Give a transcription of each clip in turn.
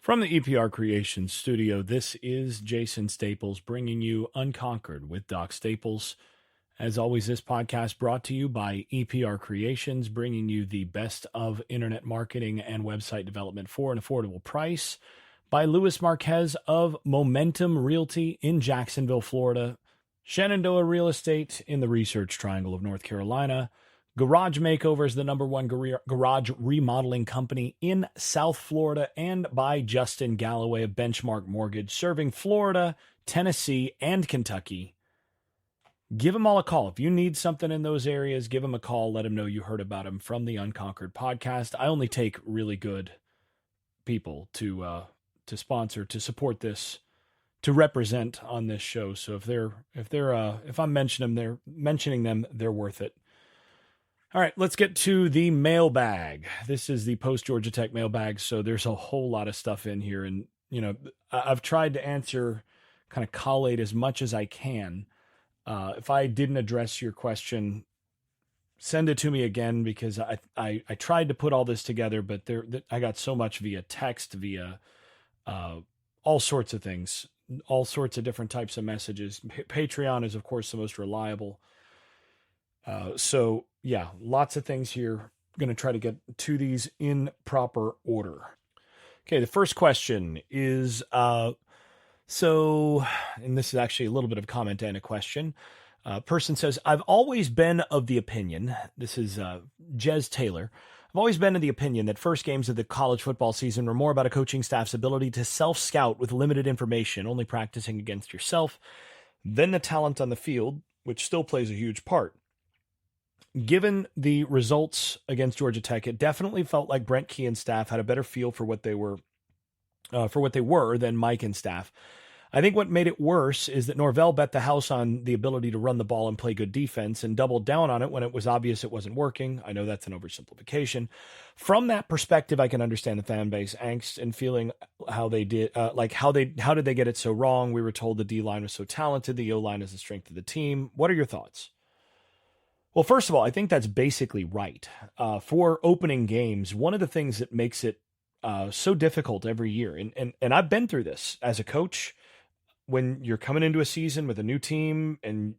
From the EPR Creations studio, this is Jason Staples bringing you Unconquered with Doc Staples. As always, this podcast brought to you by EPR Creations, bringing you the best of internet marketing and website development for an affordable price. By Luis Marquez of Momentum Realty in Jacksonville, Florida. Shenandoah Real Estate in the Research Triangle of North Carolina. Garage Makeovers, the number one garage remodeling company in South Florida, and by Justin Galloway of Benchmark Mortgage, serving Florida, Tennessee, and Kentucky. Give them all a call. If you need something in those areas, give them a call. Let them know you heard about them from the Unconquered podcast. I only take really good people to sponsor, to support this, to represent on this show. So if I'm mentioning them, they're worth it. All right, let's get to the mailbag. This is the post-Georgia Tech mailbag, so there's a whole lot of stuff in here. And, I've tried to answer, kind of collate as much as I can. If I didn't address your question, send it to me again, because I tried to put all this together, but I got so much via text, via all sorts of things, all sorts of different types of messages. Patreon is, of course, the most reliable. So yeah, lots of things here. Going to try to get to these in proper order. Okay. The first question is, and this is actually a little bit of a comment and a question. Person says, I've always been of the opinion, this is, Jez Taylor. I've always been of the opinion that first games of the college football season were more about a coaching staff's ability to self-scout with limited information, only practicing against yourself, than the talent on the field, which still plays a huge part. Given the results against Georgia Tech, it definitely felt like Brent Key and staff had a better feel for what they were than Mike and staff. I think what made it worse is that Norvell bet the house on the ability to run the ball and play good defense and doubled down on it when it was obvious it wasn't working. I know that's an oversimplification. From that perspective, I can understand the fan base angst and feeling how they did, how did they get it so wrong? We were told the D-line was so talented. The O-line is the strength of the team. What are your thoughts? Well, first of all, I think that's basically right. For opening games, one of the things that makes it so difficult every year, and I've been through this as a coach, when you're coming into a season with a new team and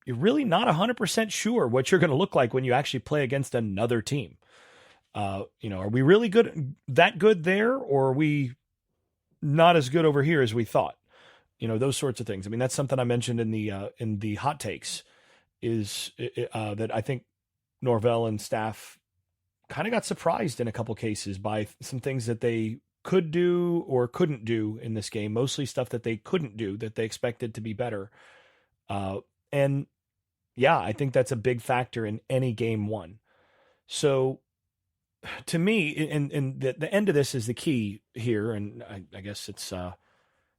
you're really not 100% sure what you're going to look like when you actually play against another team. Are we really that good there, or are we not as good over here as we thought? Those sorts of things. I mean, that's something I mentioned in the hot takes. Is that I think Norvell and staff kind of got surprised in a couple cases by some things that they could do or couldn't do in this game, mostly stuff that they couldn't do that they expected to be better. And yeah, I think that's a big factor in any game won. So to me, and the end of this is the key here, and I guess it's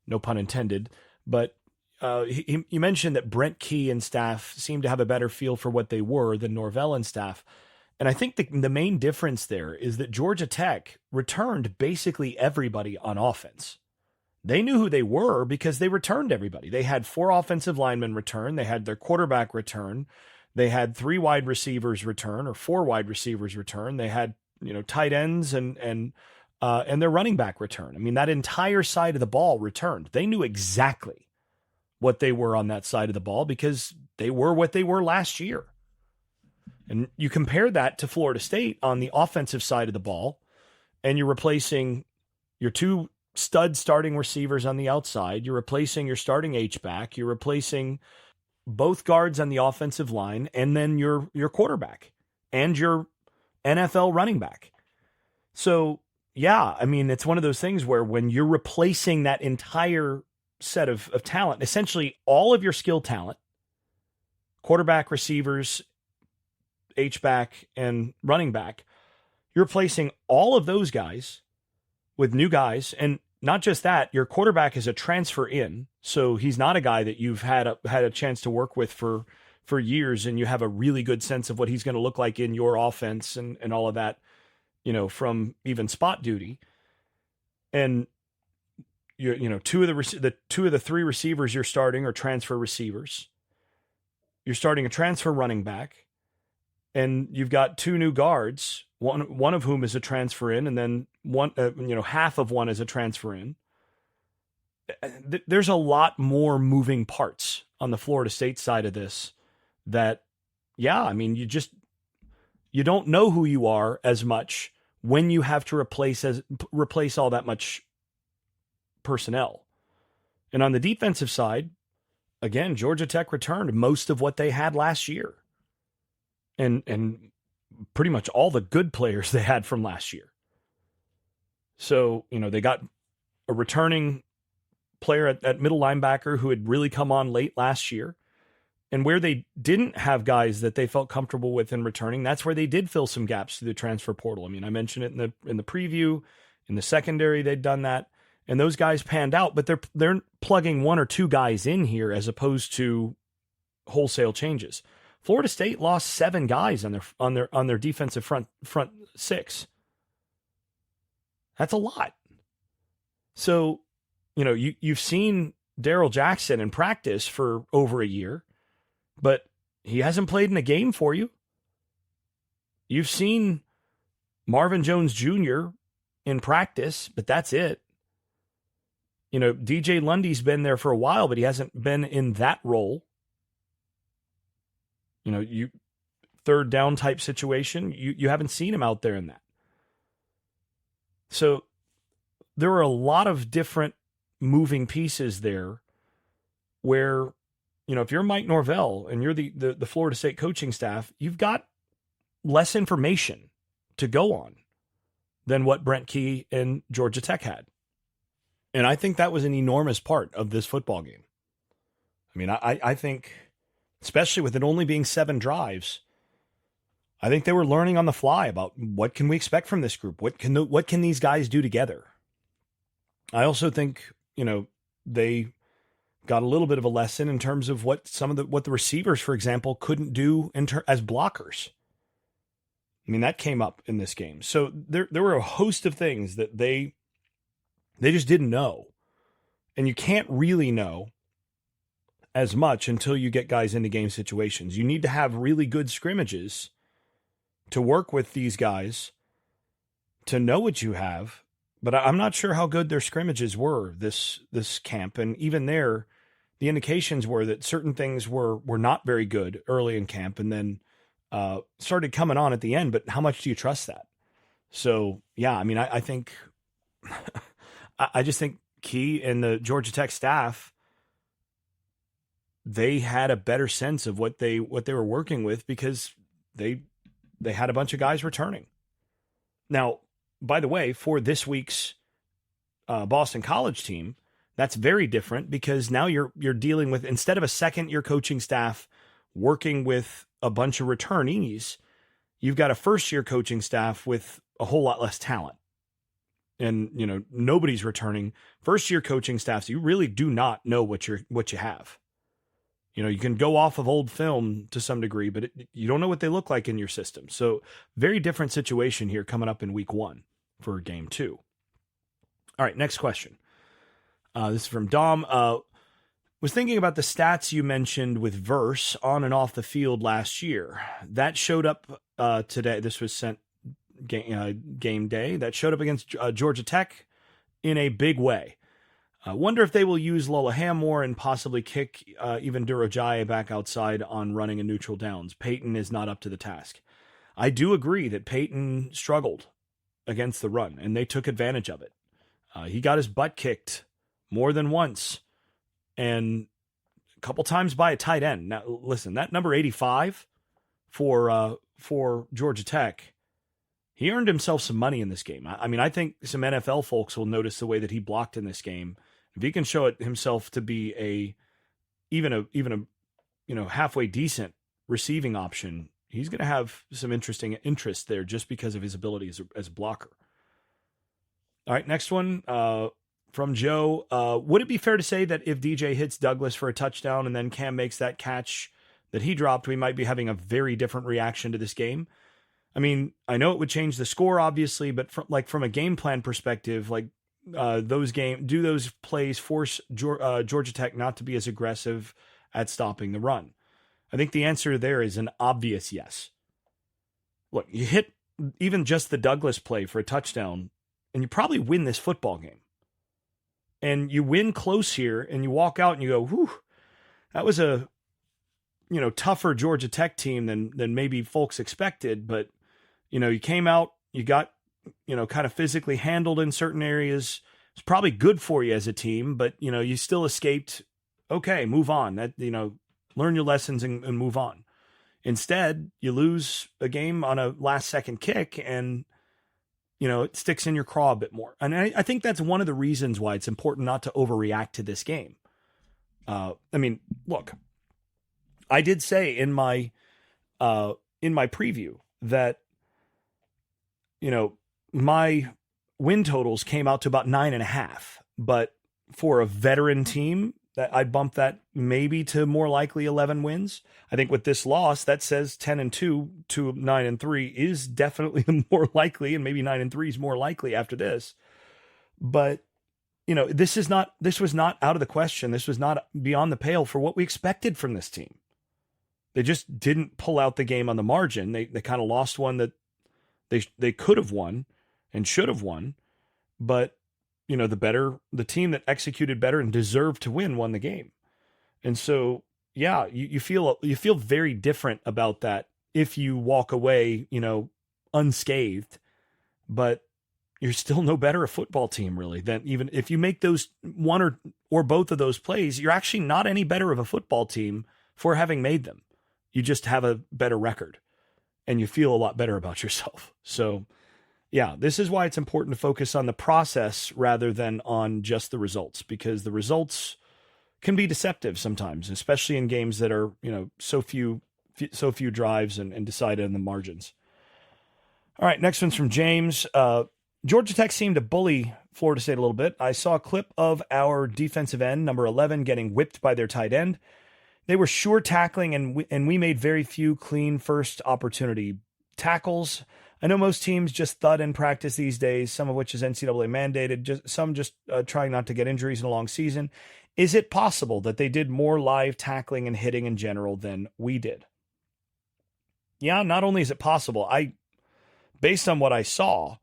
no pun intended, but you mentioned that Brent Key and staff seem to have a better feel for what they were than Norvell and staff. And I think the main difference there is that Georgia Tech returned basically everybody on offense. They knew who they were because they returned everybody. They had 4 offensive linemen return. They had their quarterback return. They had 3 wide receivers return, or 4 wide receivers return. They had, tight ends and their running back return. I mean, that entire side of the ball returned. They knew exactly what they were on that side of the ball because they were what they were last year. And you compare that to Florida State on the offensive side of the ball, and you're replacing your 2 stud starting receivers on the outside. You're replacing your starting H-back. You're replacing both guards on the offensive line, and then your quarterback and your NFL running back. So yeah, I mean, it's one of those things where when you're replacing that entire set of talent, essentially all of your skill talent, quarterback, receivers, H-back, and running back, you're replacing all of those guys with new guys. And not just that, your quarterback is a transfer in. So he's not a guy that you've had a chance to work with for years, and you have a really good sense of what he's going to look like in your offense and all of that, from even spot duty. And two of the 3 receivers you're starting are transfer receivers. You're starting a transfer running back. and you've got two new guards, one of whom is a transfer in, and then half of one is a transfer in. There's a lot more moving parts on the Florida State side of this that, yeah, I mean, you don't know who you are as much when you have to replace all that much personnel. And on the defensive side, again, Georgia Tech returned most of what they had last year. And pretty much all the good players they had from last year. So, they got a returning player at middle linebacker who had really come on late last year. And where they didn't have guys that they felt comfortable with in returning, that's where they did fill some gaps through the transfer portal. I mean, I mentioned it in the preview. In the secondary, they'd done that. And those guys panned out, but they're plugging one or two guys in here as opposed to wholesale changes. Florida State lost 7 guys on their defensive front 6. That's a lot. So, you've seen Darrell Jackson in practice for over a year, but he hasn't played in a game for you. You've seen Marvin Jones Jr. in practice, but that's it. DJ Lundy's been there for a while, but he hasn't been in that role. Third down type situation, you haven't seen him out there in that. So there are a lot of different moving pieces there where, if you're Mike Norvell and you're the Florida State coaching staff, you've got less information to go on than what Brent Key and Georgia Tech had. And I think that was an enormous part of this football game. I mean, I think, especially with it only being 7 drives, I think they were learning on the fly about what can we expect from this group? What can these guys do together? I also think, they got a little bit of a lesson in terms of what the receivers, for example, couldn't do as blockers. I mean, that came up in this game. So there were a host of things that they just didn't know. And you can't really know as much until you get guys into game situations. You need to have really good scrimmages to work with these guys to know what you have. But I'm not sure how good their scrimmages were this camp. And even there, the indications were that certain things were not very good early in camp and then started coming on at the end. But how much do you trust that? So, yeah, I mean, I think I just think Key and the Georgia Tech staff, they had a better sense of what they were working with because they had a bunch of guys returning. Now, by the way, for this week's Boston College team, that's very different because now you're dealing with, instead of a second-year coaching staff working with a bunch of returnees, you've got a first-year coaching staff with a whole lot less talent. And, nobody's returning. First-year coaching staffs, you really do not know what you have. You can go off of old film to some degree, but you don't know what they look like in your system. So very different situation here coming up in week 1 for game 2. All right, next question. This is from Dom. Was thinking about the stats you mentioned with Verse on and off the field last year. That showed up today. This was sent game day. That showed up against Georgia Tech in a big way. Wonder if they will use Lola more and possibly kick even Durojai back outside on running and neutral downs. Peyton is not up to the task. I do agree that Peyton struggled against the run, and they took advantage of it. He got his butt kicked more than once, and a couple times by a tight end. Now, listen, that number 85 for Georgia Tech, he earned himself some money in this game. I mean, I think some NFL folks will notice the way that he blocked in this game. If he can show it himself to be even a halfway decent receiving option, he's going to have some interest there just because of his ability as a blocker. All right, next one from Joe. Would it be fair to say that if DJ hits Douglas for a touchdown and then Cam makes that catch that he dropped, we might be having a very different reaction to this game? I mean, I know it would change the score, obviously, but from a game plan perspective, do those plays force Georgia Tech not to be as aggressive at stopping the run? I think the answer there is an obvious yes. look, you hit even just the Douglas play for a touchdown, and you probably win this football game. And you win close here, and you walk out and you go, whew, that was a tougher Georgia Tech team than maybe folks expected. But, you came out, you got, kind of physically handled in certain areas. It's probably good for you as a team, but, you still escaped. Okay, move on. That, learn your lessons and move on. Instead, you lose a game on a last-second kick, and it sticks in your craw a bit more. And I think that's one of the reasons why it's important not to overreact to this game. Look, I did say in my preview that, my win totals came out to about 9.5, but for a veteran team, that I'd bump that maybe to more likely 11 wins. I think with this loss, that says 10-2 to 9-3 is definitely more likely, and maybe 9-3 is more likely after this. But, this was not out of the question. This was not beyond the pale for what we expected from this team. They just didn't pull out the game on the margin. They kind of lost one that they could have won and should have won, but the team that executed better and deserved to won the game. And so, yeah, you feel very different about that if you walk away, unscathed, but you're still no better a football team really than even if you make those one or both of those plays, you're actually not any better of a football team for having made them. You just have a better record and you feel a lot better about yourself. So, yeah, this is why it's important to focus on the process rather than on just the results, because the results can be deceptive sometimes, especially in games that are, so few drives and decided in the margins. All right, next one's from James. Georgia Tech seemed to bully Florida State a little bit. I saw a clip of our defensive end, number 11, getting whipped by their tight end. They were sure tackling, and we made very few clean first opportunity tackles. I know most teams just thud in practice these days, some of which is NCAA mandated, some just trying not to get injuries in a long season. Is it possible that they did more live tackling and hitting in general than we did? Yeah, not only is it possible, based on what I saw,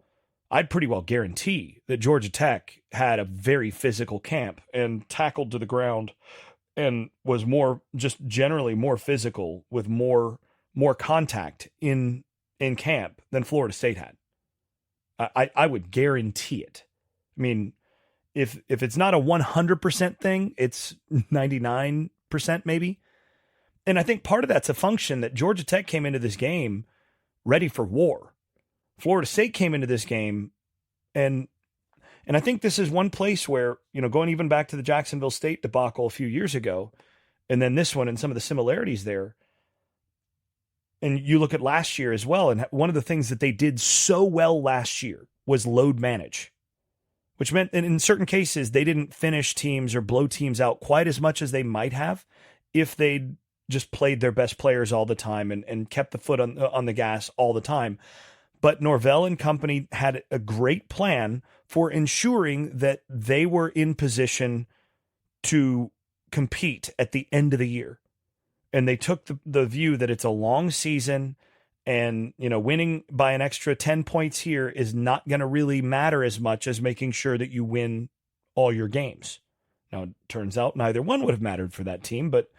I'd pretty well guarantee that Georgia Tech had a very physical camp and tackled to the ground and was just generally more physical with more contact in camp than Florida State had. I would guarantee it. I mean, if it's not a 100% thing, it's 99% maybe. And I think part of that's a function that Georgia Tech came into this game ready for war. Florida State came into this game and I think this is one place where, going even back to the Jacksonville State debacle a few years ago, and then this one and some of the similarities there, and you look at last year as well, and one of the things that they did so well last year was load manage, which meant that in certain cases they didn't finish teams or blow teams out quite as much as they might have if they'd just played their best players all the time and kept the foot on the gas all the time. But Norvell and company had a great plan for ensuring that they were in position to compete at the end of the year. And they took the view that it's a long season and, winning by an extra 10 points here is not going to really matter as much as making sure that you win all your games. Now, it turns out neither one would have mattered for that team, but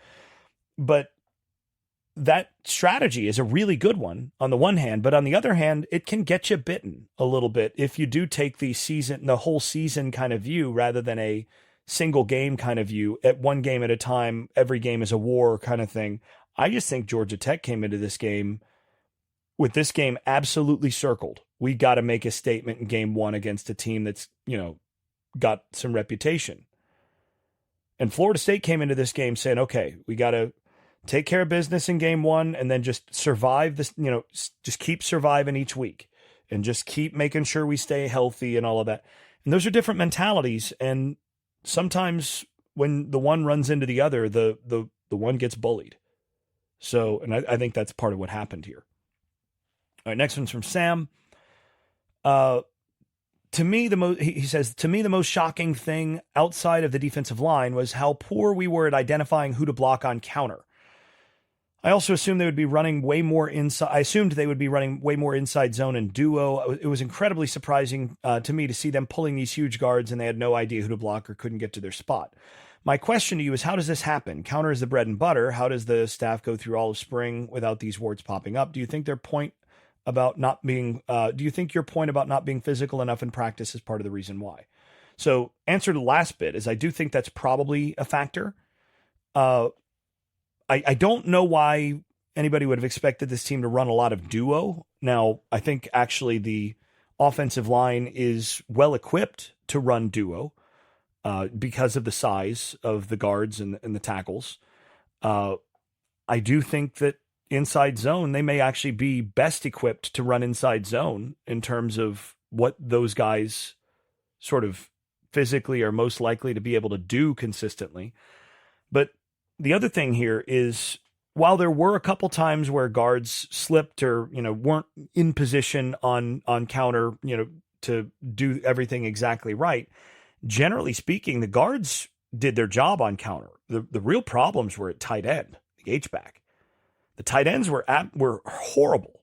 that strategy is a really good one on the one hand, but on the other hand, it can get you bitten a little bit if you do take the whole season kind of view rather than a single game kind of view at one game at a time. Every game is a war kind of thing. I just think Georgia Tech came into this game with this game absolutely circled. We got to make a statement in game one against a team that's, got some reputation. And Florida State came into this game saying, okay, we got to take care of business in game one and then just survive this, just keep surviving each week and just keep making sure we stay healthy and all of that. And those are different mentalities. And sometimes when the one runs into the other, the one gets bullied. So, and I think that's part of what happened here. All right, next one's from Sam. He says, to me, the most shocking thing outside of the defensive line was how poor we were at identifying who to block on counter. I also assumed they would be running way more inside. I assumed they would be running way more inside zone and duo. It was incredibly surprising to me to see them pulling these huge guards and they had no idea who to block or couldn't get to their spot. My question to you is, how does this happen? Counter is the bread and butter. How does the staff go through all of spring without these warts popping up? Do you think their point about not being, do you think your point about not being physical enough in practice is part of the reason why? So answer to the last bit is I do think that's probably a factor. I don't know why anybody would have expected this team to run a lot of duo. Now, I think actually the offensive line is well equipped to run duo because of the size of the guards and the tackles. I do think that inside zone, they may actually be best equipped to run inside zone in terms of what those guys sort of physically are most likely to be able to do consistently. But the other thing here is, while there were a couple times where guards slipped or, weren't in position on counter, to do everything exactly right, generally speaking, the guards did their job on counter. The real problems were at tight end, the H-back. The tight ends were horrible,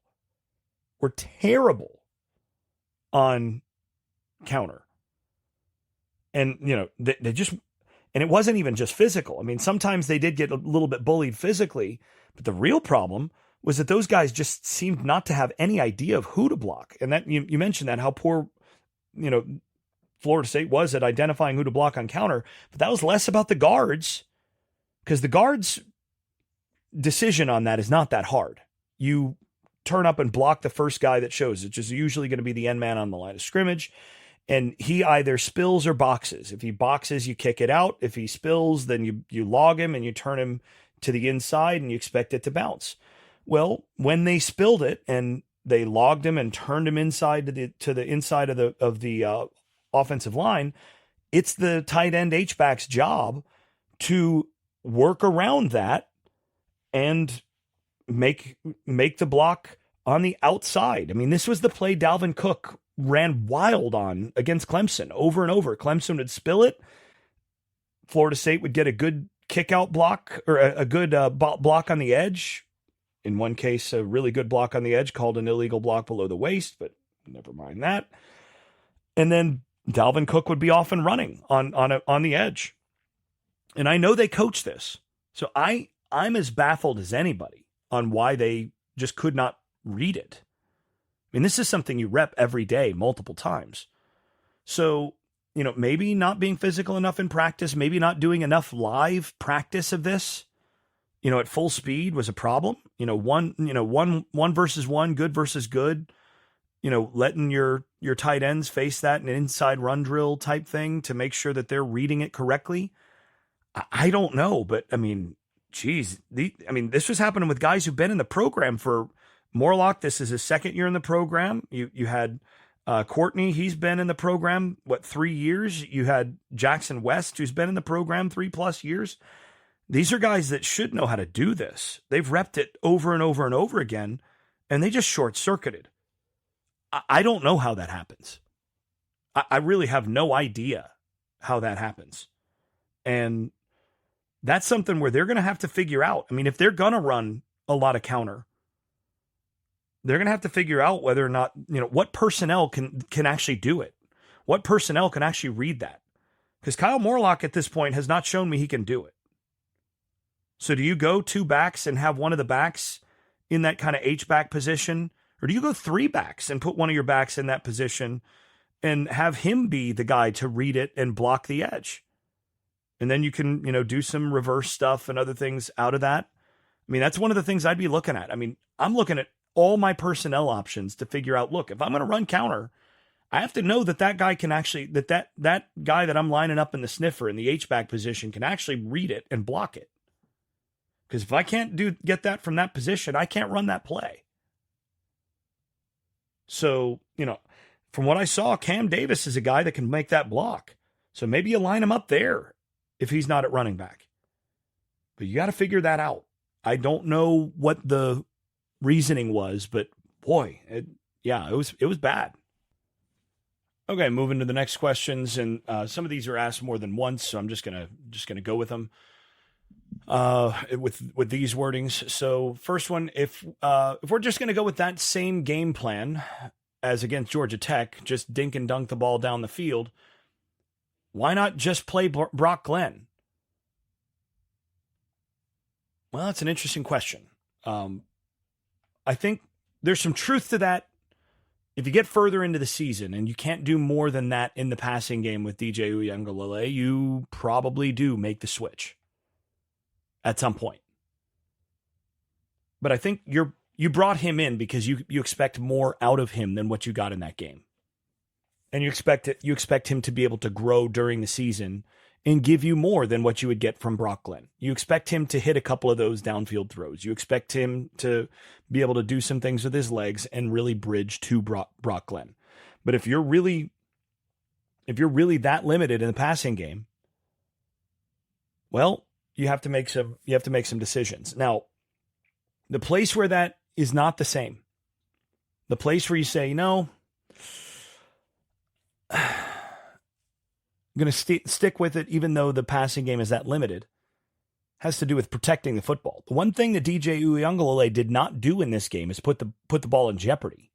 were terrible on counter. And, they just, and it wasn't even just physical. I mean, sometimes they did get a little bit bullied physically, but the real problem was that those guys just seemed not to have any idea of who to block. And that you mentioned that, how poor, Florida State was at identifying who to block on counter, but that was less about the guards, because the guards' decision on that is not that hard. You turn up and block the first guy that shows, which is usually going to be the end man on the line of scrimmage. And he either spills or boxes. If he boxes, you kick it out. If he spills, then you log him and you turn him to the inside and you expect it to bounce. Well, when they spilled it and they logged him and turned him inside to the inside of the offensive line, it's the tight end H-back's job to work around that and make the block on the outside. I mean, this was the play Dalvin Cook ran wild on against Clemson over and over. Clemson would spill it. Florida State would get a good kick out block, or a good block on the edge. In one case, a really good block on the edge called an illegal block below the waist, but never mind that. And then Dalvin Cook would be off and running on the edge. And I know they coach this. So I'm as baffled as anybody on why they just could not read it. I mean, this is something you rep every day, multiple times. So, maybe not being physical enough in practice, maybe not doing enough live practice of this, at full speed was a problem. One versus one, good versus good, letting your tight ends face that in an inside run drill type thing to make sure that they're reading it correctly. I don't know, but I mean, geez, this was happening with guys who've been in the program for Morlock. This is his second year in the program. You had Courtney. He's been in the program, 3 years? You had Jackson West, who's been in the program 3+ years. These are guys that should know how to do this. They've repped it over and over and over again, and they just short-circuited. I don't know how that happens. I really have no idea how that happens. And that's something where they're going to have to figure out. I mean, if they're going to run a lot of counter, they're going to have to figure out whether or not, what personnel can actually do it. What personnel can actually read that? Because Kyle Morlock at this point has not shown me he can do it. So do you go 2 backs and have one of the backs in that kind of H-back position? Or do you go 3 backs and put one of your backs in that position and have him be the guy to read it and block the edge? And then you can, do some reverse stuff and other things out of that. I mean, that's one of the things I'd be looking at. I mean, I'm looking at all my personnel options to figure out, look, if I'm going to run counter, I have to know that guy can actually, that guy that I'm lining up in the sniffer in the H-back position can actually read it and block it. Because if I can't get that from that position, I can't run that play. So, from what I saw, Cam Davis is a guy that can make that block. So maybe you line him up there if he's not at running back. But you got to figure that out. I don't know what the reasoning was, but boy, it was bad. Okay, moving to the next questions, and some of these are asked more than once, so I'm just gonna go with them. with these wordings. So first one, if we're just going to go with that same game plan as against Georgia Tech, just dink and dunk the ball down the field, why not just play Brock Glenn? Well, that's an interesting question. I think there's some truth to that. If you get further into the season and you can't do more than that in the passing game with DJ Uiagalelei, you probably do make the switch at some point. But I think you brought him in because you expect more out of him than what you got in that game. And you expect him to be able to grow during the season and give you more than what you would get from Brock Glenn. You expect him to hit a couple of those downfield throws. You expect him to be able to do some things with his legs and really bridge to Brock Glenn. But if you're really that limited in the passing game, well, you have to make some decisions. Now, the place where that is not the same, the place where you say, no, I'm going to stick with it even though the passing game is that limited, has to do with protecting the football. The one thing that DJ Uiagalelei did not do in this game is put the ball in jeopardy.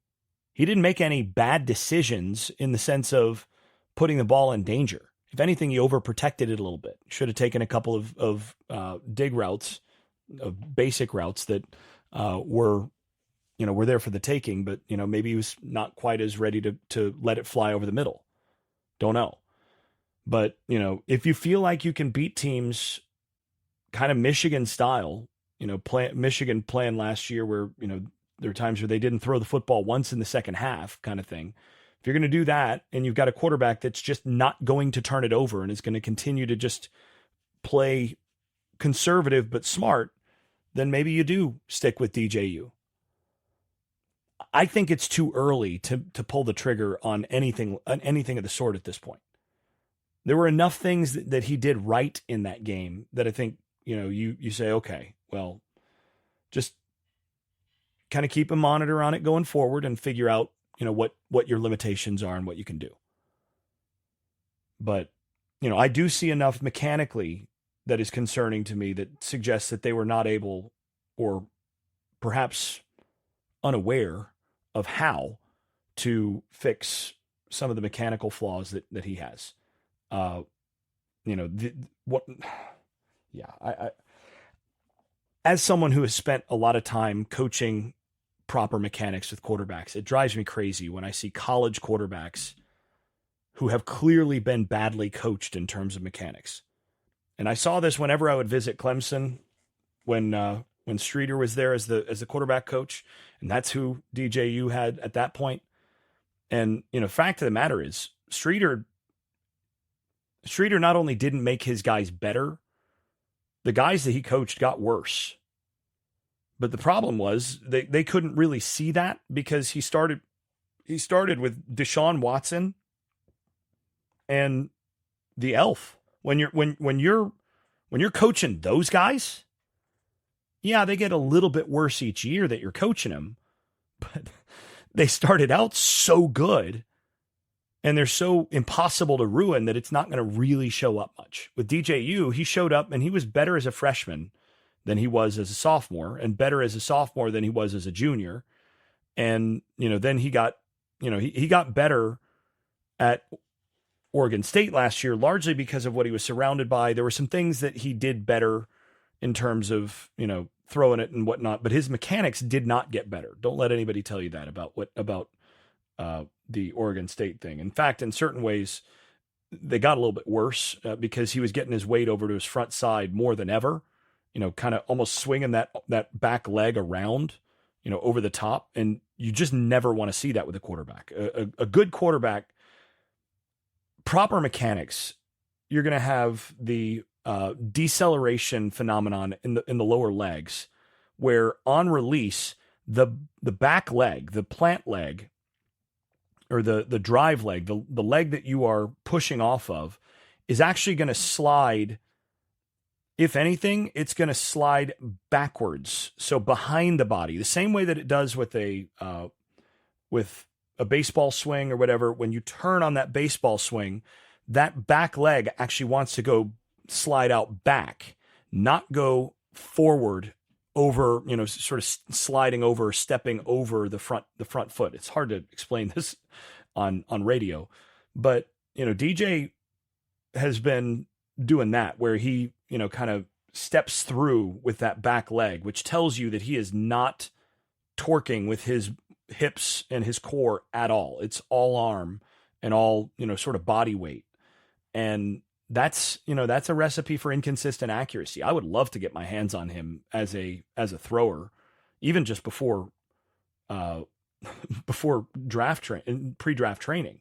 He didn't make any bad decisions in the sense of putting the ball in danger. If anything, he overprotected it a little bit. Should have taken a couple of dig routes, of basic routes that were there for the taking, but maybe he was not quite as ready to let it fly over the middle. Don't know. But, if you feel like you can beat teams kind of Michigan style, Michigan playing last year where, there are times where they didn't throw the football once in the second half kind of thing. If you're going to do that and you've got a quarterback that's just not going to turn it over and is going to continue to just play conservative but smart, then maybe you do stick with DJU. I think it's too early to pull the trigger on anything of the sort at this point. There were enough things that he did right in that game that I think, you say, okay, well, just kind of keep a monitor on it going forward and figure out, what your limitations are and what you can do. But, I do see enough mechanically that is concerning to me that suggests that they were not able or perhaps unaware of how to fix some of the mechanical flaws that he has. I as someone who has spent a lot of time coaching proper mechanics with quarterbacks, it drives me crazy when I see college quarterbacks who have clearly been badly coached in terms of mechanics. And I saw this whenever I would visit Clemson when Streeter was there as the quarterback coach, and that's who DJU had at that point. And, fact of the matter is Streeter not only didn't make his guys better, the guys that he coached got worse. But the problem was they couldn't really see that because he started with Deshaun Watson and the Elf. When you're coaching those guys, yeah, they get a little bit worse each year that you're coaching them, but they started out so good and they're so impossible to ruin that it's not going to really show up much. With DJU, he showed up and he was better as a freshman than he was as a sophomore, and better as a sophomore than he was as a junior. And, then he got better at Oregon State last year, largely because of what he was surrounded by. There were some things that he did better in terms of, throwing it and whatnot, but his mechanics did not get better. Don't let anybody tell you that about the Oregon State thing. In fact, in certain ways, they got a little bit worse because he was getting his weight over to his front side more than ever, kind of almost swinging that back leg around, over the top. And you just never want to see that with a quarterback. A good quarterback, proper mechanics, you're going to have the deceleration phenomenon in the lower legs, where on release, the back leg, the plant leg, or the drive leg, the leg that you are pushing off of, is actually going to slide. If anything, it's going to slide backwards, so behind the body, the same way that it does with a baseball swing or whatever. When you turn on that baseball swing, that back leg actually wants to go slide out back, not go forward over, sort of sliding over, stepping over the front foot. It's hard to explain this on radio, but DJ has been doing that where he, kind of steps through with that back leg, which tells you that he is not torquing with his hips and his core at all. It's all arm and all, sort of body weight. And that's a recipe for inconsistent accuracy. I would love to get my hands on him as a thrower, even just before before pre-draft training,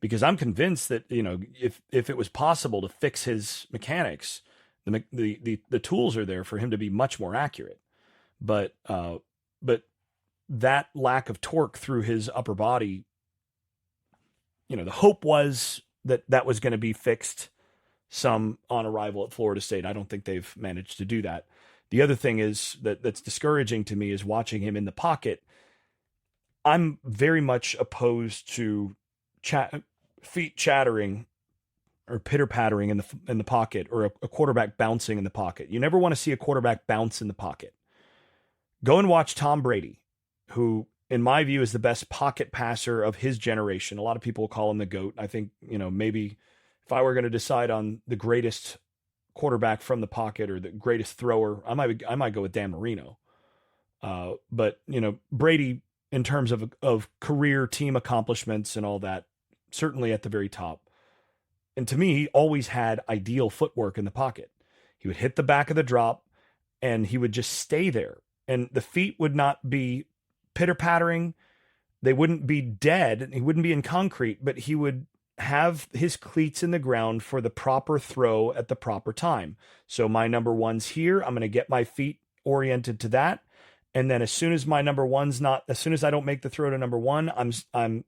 because I'm convinced that if it was possible to fix his mechanics, the tools are there for him to be much more accurate. But that lack of torque through his upper body, the hope was that was going to be fixed some on arrival at Florida State. I don't think they've managed to do that. The other thing is that's discouraging to me is watching him in the pocket. I'm very much opposed to feet chattering or pitter pattering in the pocket, or a quarterback bouncing in the pocket. You never want to see a quarterback bounce in the pocket. Go and watch Tom Brady, who in my view is the best pocket passer of his generation. A lot of people call him the GOAT. I think, maybe if I were going to decide on the greatest quarterback from the pocket or the greatest thrower, I might go with Dan Marino. But Brady, in terms of career team accomplishments and all that, certainly at the very top. And to me, he always had ideal footwork in the pocket. He would hit the back of the drop and he would just stay there. And the feet would not be pitter pattering. They wouldn't be dead. He wouldn't be in concrete, but he would have his cleats in the ground for the proper throw at the proper time. So my number one's here. I'm going to get my feet oriented to that. And then as soon as I don't make the throw to number one, I'm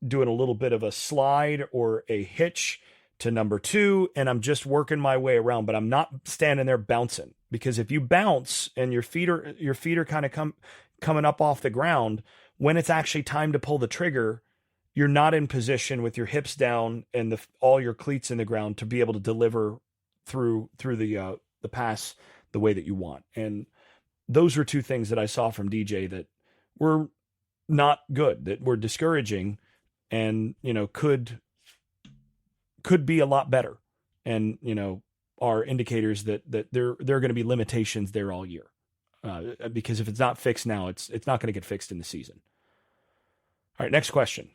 doing a little bit of a slide or a hitch to number two, and I'm just working my way around, but I'm not standing there bouncing, because if you bounce and your feet are kind of coming up off the ground, when it's actually time to pull the trigger, you're not in position with your hips down and all your cleats in the ground to be able to deliver through the pass the way that you want. And those were two things that I saw from DJ that were not good, that were discouraging, and could be a lot better, and are indicators that there are going to be limitations there all year, because if it's not fixed now, it's not going to get fixed in the season. All right, next question.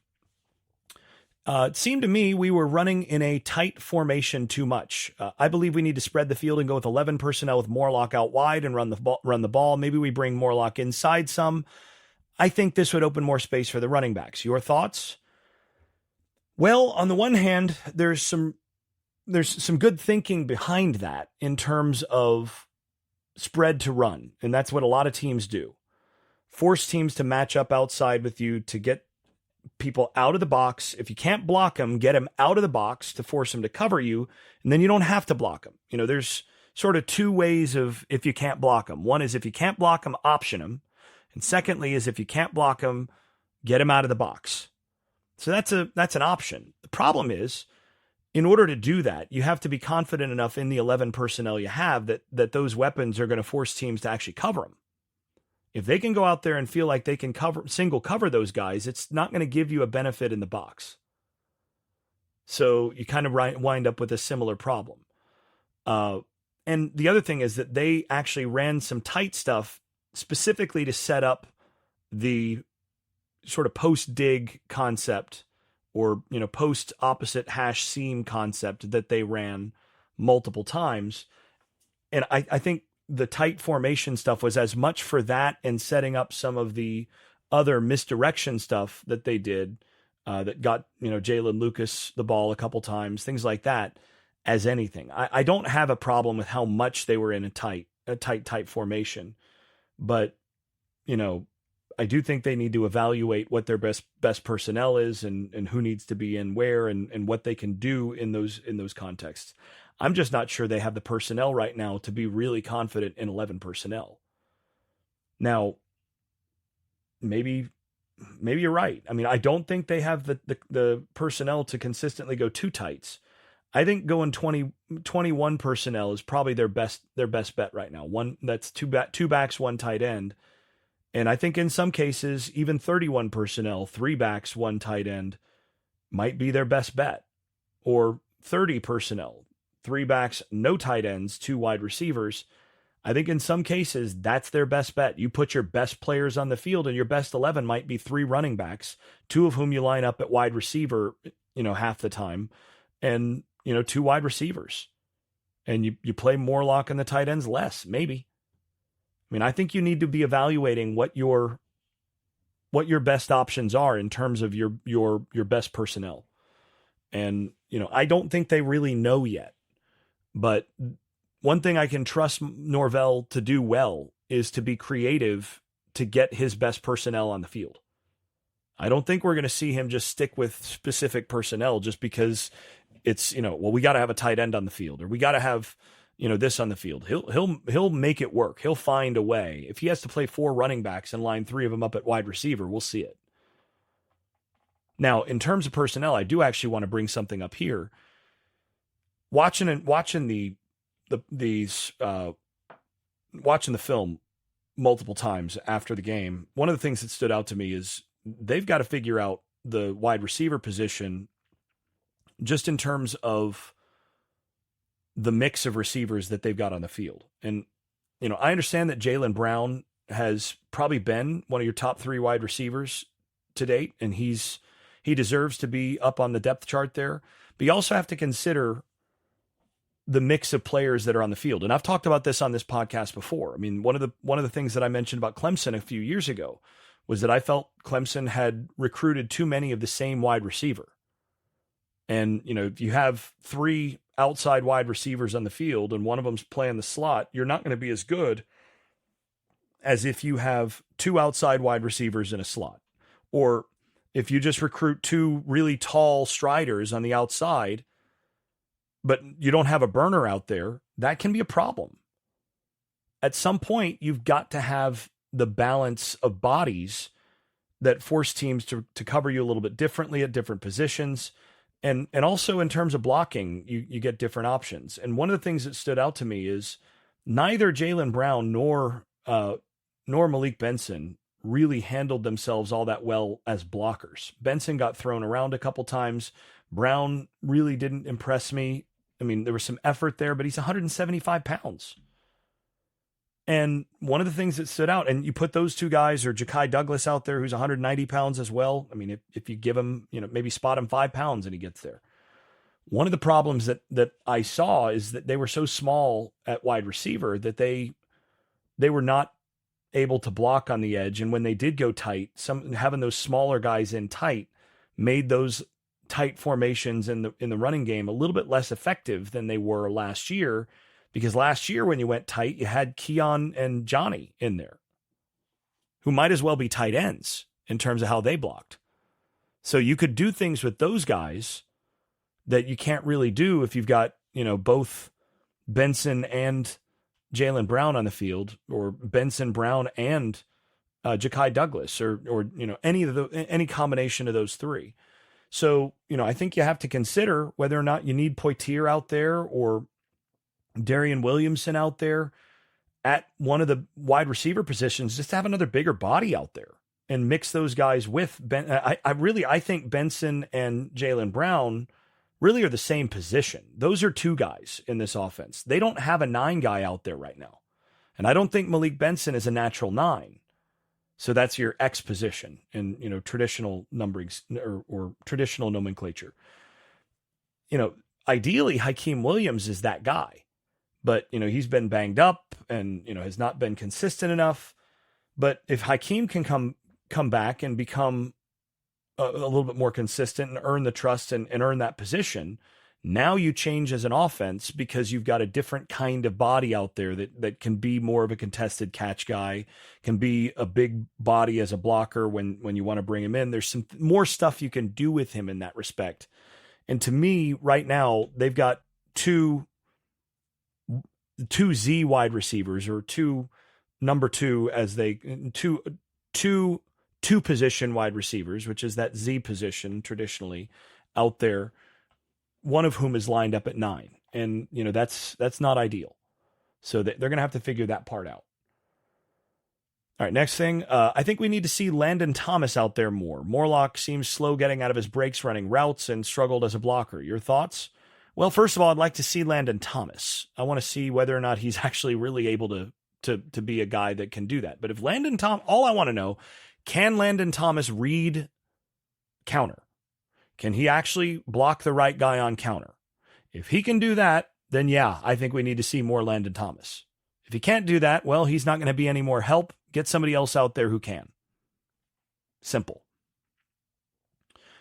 It seemed to me we were running in a tight formation too much. I believe we need to spread the field and go with 11 personnel with Morlock out wide and run the ball. Maybe we bring Morlock inside some. I think this would open more space for the running backs. Your thoughts? Well, on the one hand, there's some good thinking behind that in terms of spread to run, and that's what a lot of teams do. Force teams to match up outside with you to get people out of the box. If you can't block them, get them out of the box to force them to cover you, and then you don't have to block them. There's sort of two ways of if you can't block them. One is if you can't block them, option them. And secondly is if you can't block them, get them out of the box. So that's an option. The problem is, in order to do that, you have to be confident enough in the 11 personnel you have that those weapons are going to force teams to actually cover them. If they can go out there and feel like they can single cover those guys, it's not going to give you a benefit in the box. So you kind of wind up with a similar problem. And the other thing is that they actually ran some tight stuff specifically to set up the sort of post dig concept, or post opposite hash seam concept that they ran multiple times. And I think the tight formation stuff was as much for that and setting up some of the other misdirection stuff that they did, that got Jalen Lucas the ball a couple times, things like that, as anything. I don't have a problem with how much they were in a tight formation, but I do think they need to evaluate what their best personnel is, and who needs to be in where, and what they can do in those contexts. I'm just not sure they have the personnel right now to be really confident in 11 personnel. Now, maybe you're right. I mean, I don't think they have the personnel to consistently go two tights. I think going 21 personnel is probably their best bet right now. One that's two backs, one tight end. And I think in some cases, even 31 personnel, three backs, one tight end might be their best bet. Or 30 personnel, three backs, no tight ends, two wide receivers. I think in some cases, that's their best bet. You put your best players on the field, and your best 11 might be three running backs, two of whom you line up at wide receiver, half the time, and, two wide receivers. And you play Morlock and the tight ends less, maybe. I mean, I think you need to be evaluating what your best options are in terms of your best personnel. And, I don't think they really know yet. But one thing I can trust Norvell to do well is to be creative to get his best personnel on the field. I don't think we're going to see him just stick with specific personnel just because it's, we got to have a tight end on the field, or we got to have, this on the field. He'll make it work. He'll find a way. If he has to play four running backs and line three of them up at wide receiver, we'll see it. Now, in terms of personnel, I do actually want to bring something up here. Watching the film multiple times after the game, one of the things that stood out to me is they've got to figure out the wide receiver position just in terms of the mix of receivers that they've got on the field. And, I understand that Jaylen Brown has probably been one of your top three wide receivers to date, and he deserves to be up on the depth chart there. But you also have to consider the mix of players that are on the field. And I've talked about this on this podcast before. I mean, one of the things that I mentioned about Clemson a few years ago was that I felt Clemson had recruited too many of the same wide receiver. And, if you have three outside wide receivers on the field and one of them's playing the slot, you're not going to be as good as if you have two outside wide receivers in a slot. Or if you just recruit two really tall striders on the outside, but you don't have a burner out there, that can be a problem. At some point, you've got to have the balance of bodies that force teams to cover you a little bit differently at different positions. And also in terms of blocking, you get different options. And one of the things that stood out to me is neither Jaylen Brown nor Malik Benson really handled themselves all that well as blockers. Benson got thrown around a couple times. Brown really didn't impress me. I mean, there was some effort there, but he's 175 pounds. And one of the things that stood out, and you put those two guys, or Ja'Kai Douglas out there, who's 190 pounds as well. I mean, if you give him, maybe spot him 5 pounds and he gets there. One of the problems that I saw is that they were so small at wide receiver that they were not able to block on the edge. And when they did go tight, having those smaller guys in tight made those tight formations in the running game a little bit less effective than they were last year. Because last year when you went tight, you had Keon and Johnny in there, who might as well be tight ends in terms of how they blocked. So you could do things with those guys that you can't really do if you've got, both Benson and Jaylen Brown on the field, or Benson, Brown, and Ja'Kai Douglas, or any combination of those three. So, I think you have to consider whether or not you need Poitier out there or Darian Williamson out there at one of the wide receiver positions, just to have another bigger body out there and mix those guys with Ben. I think Benson and Jaylen Brown really are the same position. Those are two guys in this offense. They don't have a 9 guy out there right now. And I don't think Malik Benson is a natural 9. So that's your X position in, traditional numberings or traditional nomenclature. Ideally Hakeem Williams is that guy. But, he's been banged up and, has not been consistent enough. But if Hakeem can come back and become a little bit more consistent and earn the trust and earn that position, now you change as an offense because you've got a different kind of body out there that can be more of a contested catch guy, can be a big body as a blocker when you want to bring him in. There's some more stuff you can do with him in that respect. And to me, right now, they've got two Z wide receivers, or number two as two position wide receivers, which is that Z position traditionally out there. one of whom is lined up at 9. And, that's not ideal. So they're going to have to figure that part out. All right, next thing. I think we need to see Landon Thomas out there more. Morlock seems slow getting out of his breaks running routes and struggled as a blocker. Your thoughts? Well, first of all, I'd like to see Landon Thomas. I want to see whether or not he's actually really able to be a guy that can do that. But if Landon Thomas, all I want to know, can Landon Thomas read counter? Can he actually block the right guy on counter? If he can do that, then yeah, I think we need to see more Landon Thomas. If he can't do that, well, he's not going to be any more help. Get somebody else out there who can. Simple.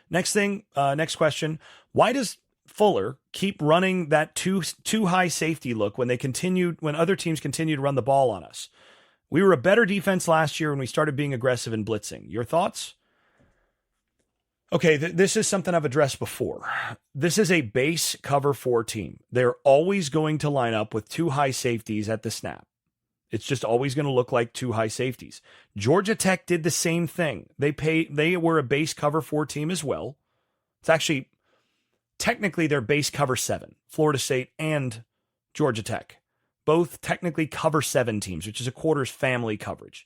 Next thing, next question. Why does Fuller keep running that too high safety look when other teams continue to run the ball on us? We were a better defense last year when we started being aggressive and blitzing. Your thoughts? Okay, this is something I've addressed before. This is a base cover 4 team. They're always going to line up with 2 high safeties at the snap. It's just always going to look like 2 high safeties. Georgia Tech did the same thing. They were a base cover 4 team as well. It's actually, technically, they're base cover 7. Florida State and Georgia Tech. Both technically cover 7 teams, which is a quarters family coverage.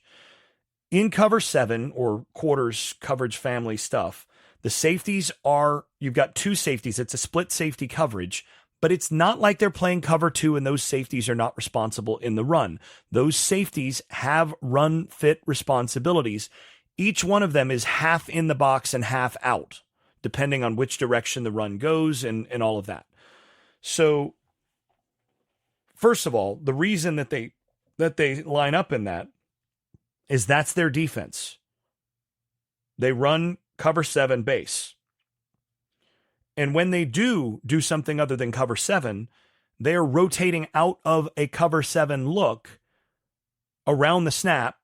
In cover 7 or quarters coverage family stuff, the safeties you've got 2 safeties. It's a split safety coverage, but it's not like they're playing cover 2 and those safeties are not responsible in the run. Those safeties have run fit responsibilities. Each one of them is half in the box and half out, depending on which direction the run goes and all of that. So, first of all, the reason that they line up in that is that's their defense. They run cover 7 base. And when they do something other than cover 7, they are rotating out of a cover 7 look around the snap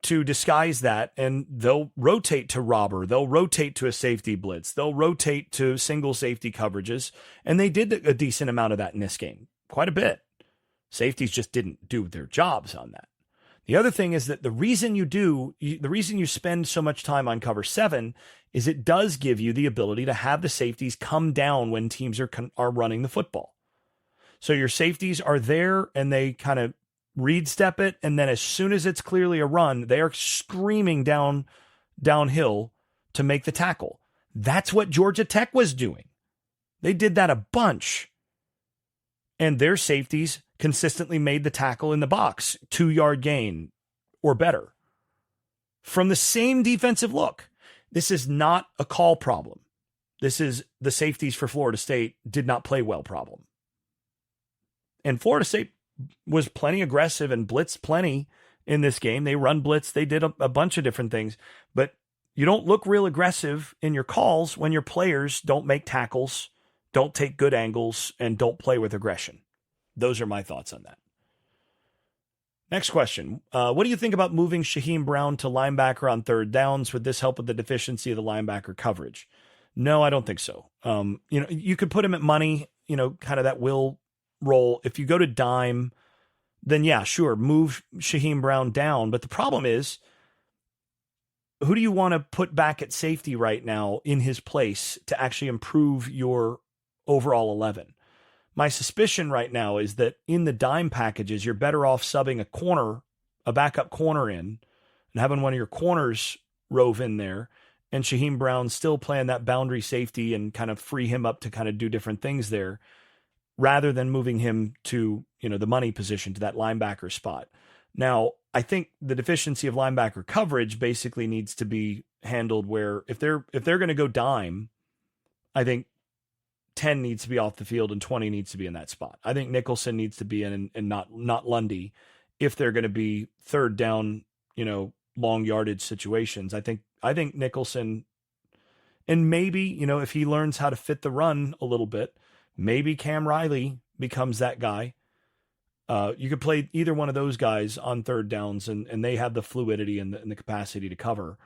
to disguise that, and they'll rotate to robber, they'll rotate to a safety blitz, they'll rotate to single safety coverages, and they did a decent amount of that in this game, quite a bit. Safeties just didn't do their jobs on that. The other thing is that the reason you spend so much time on cover 7 is it does give you the ability to have the safeties come down when teams are running the football. So your safeties are there and they kind of read step it, and then as soon as it's clearly a run, they are screaming downhill to make the tackle. That's what Georgia Tech was doing. They did that a bunch. And their safeties consistently made the tackle in the box, 2-yard gain or better. From the same defensive look. This is not a call problem. This is the safeties for Florida State did not play well problem. And Florida State was plenty aggressive and blitzed plenty in this game. They run blitz. They did a bunch of different things. But you don't look real aggressive in your calls when your players don't make tackles, don't take good angles, and don't play with aggression. Those are my thoughts on that. Next question. What do you think about moving Shaheem Brown to linebacker on third downs? Would this help with the deficiency of the linebacker coverage? No, I don't think so. You could put him at money, kind of that will role. If you go to dime, then yeah, sure, move Shaheem Brown down. But the problem is, who do you want to put back at safety right now in his place to actually improve your overall 11? My suspicion right now is that in the dime packages, you're better off subbing a backup corner in, and having one of your corners rove in there, and Shaheem Brown still playing that boundary safety and kind of free him up to kind of do different things there, rather than moving him to, the money position, to that linebacker spot. Now, I think the deficiency of linebacker coverage basically needs to be handled where if they're going to go dime, I think 10 needs to be off the field and 20 needs to be in that spot. I think Nicholson needs to be in and not Lundy if they're going to be third down, long yardage situations. I think Nicholson, and maybe, if he learns how to fit the run a little bit, maybe Cam Riley becomes that guy. You could play either one of those guys on third downs and they have the fluidity and the capacity to cover.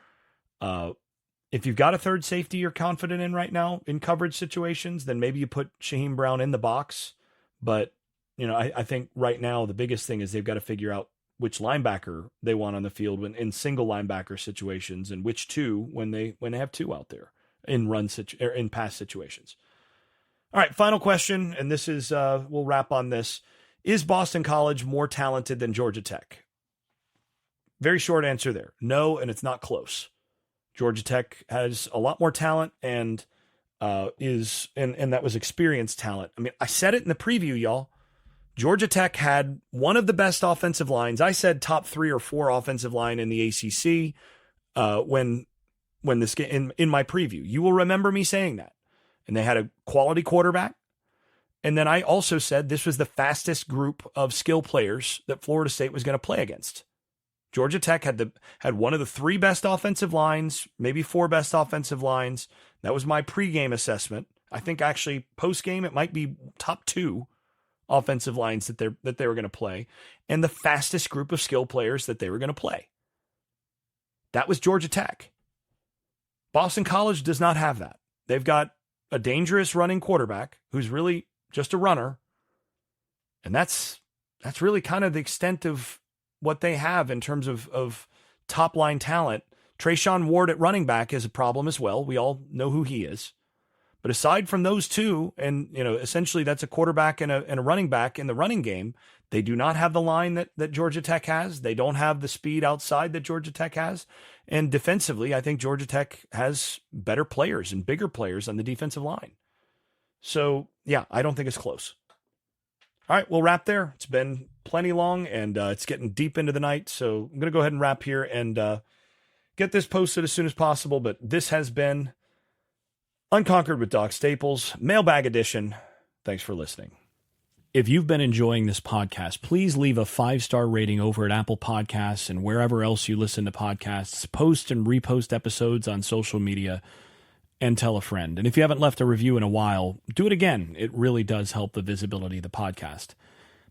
If you've got a third safety you're confident in right now in coverage situations, then maybe you put Shaheem Brown in the box. But, I think right now the biggest thing is they've got to figure out which linebacker they want on the field when in single linebacker situations, and which two when they have two out there in in pass situations. All right, final question, and this is, we'll wrap on this. Is Boston College more talented than Georgia Tech? Very short answer there. No, and it's not close. Georgia Tech has a lot more talent and that was experienced talent. I mean, I said it in the preview, y'all. Georgia Tech had one of the best offensive lines. I said top 3 or 4 offensive line in the ACC when this game in my preview. You will remember me saying that. And they had a quality quarterback. And then I also said this was the fastest group of skill players that Florida State was going to play against. Georgia Tech had one of the 3 best offensive lines, maybe 4 best offensive lines. That was my pregame assessment. I think actually postgame it might be top 2 offensive lines that they were going to play, and the fastest group of skill players that they were going to play. That was Georgia Tech. Boston College does not have that. They've got a dangerous running quarterback who's really just a runner. And that's really kind of the extent of what they have in terms of top line talent. Trayshawn Ward at running back is a problem as well. We all know who he is. But aside from those two, and essentially that's a quarterback and a running back in the running game, they do not have the line that Georgia Tech has. They don't have the speed outside that Georgia Tech has. And defensively, I think Georgia Tech has better players and bigger players on the defensive line. So, yeah, I don't think it's close. All right, we'll wrap there. It's been plenty long, and it's getting deep into the night. So I'm going to go ahead and wrap here and get this posted as soon as possible. But this has been Unconquered with Doc Staples, Mailbag Edition. Thanks for listening. If you've been enjoying this podcast, please leave a 5-star rating over at Apple Podcasts and wherever else you listen to podcasts. Post and repost episodes on social media and tell a friend. And if you haven't left a review in a while, do it again. It really does help the visibility of the podcast.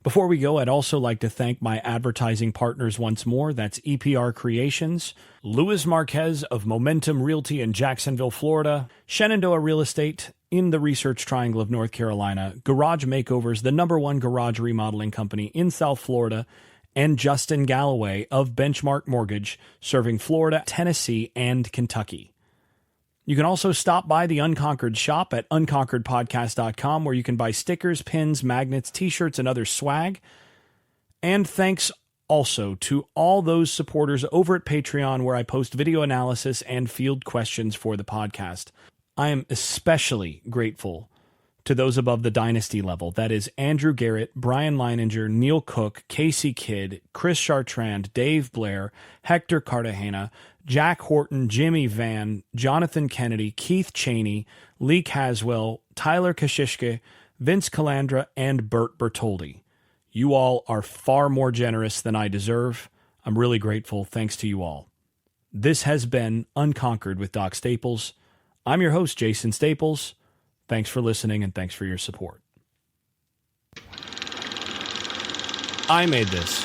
Before we go, I'd also like to thank my advertising partners once more. That's EPR Creations, Luis Marquez of Momentum Realty in Jacksonville, Florida, Shenandoah Real Estate in the Research Triangle of North Carolina, Garage Makeovers, the #1 garage remodeling company in South Florida, and Justin Galloway of Benchmark Mortgage, serving Florida, Tennessee, and Kentucky. You can also stop by the Unconquered Shop at unconqueredpodcast.com, where you can buy stickers, pins, magnets, t-shirts, and other swag. And thanks also to all those supporters over at Patreon, where I post video analysis and field questions for the podcast. I am especially grateful to those above the dynasty level. That is Andrew Garrett, Brian Leininger, Neil Cook, Casey Kidd, Chris Chartrand, Dave Blair, Hector Cartagena, Jack Horton, Jimmy Van, Jonathan Kennedy, Keith Cheney, Lee Caswell, Tyler Kashishke, Vince Calandra, and Bert Bertoldi. You all are far more generous than I deserve. I'm really grateful. Thanks to you all. This has been Unconquered with Doc Staples. I'm your host, Jason Staples. Thanks for listening, and thanks for your support. I made this.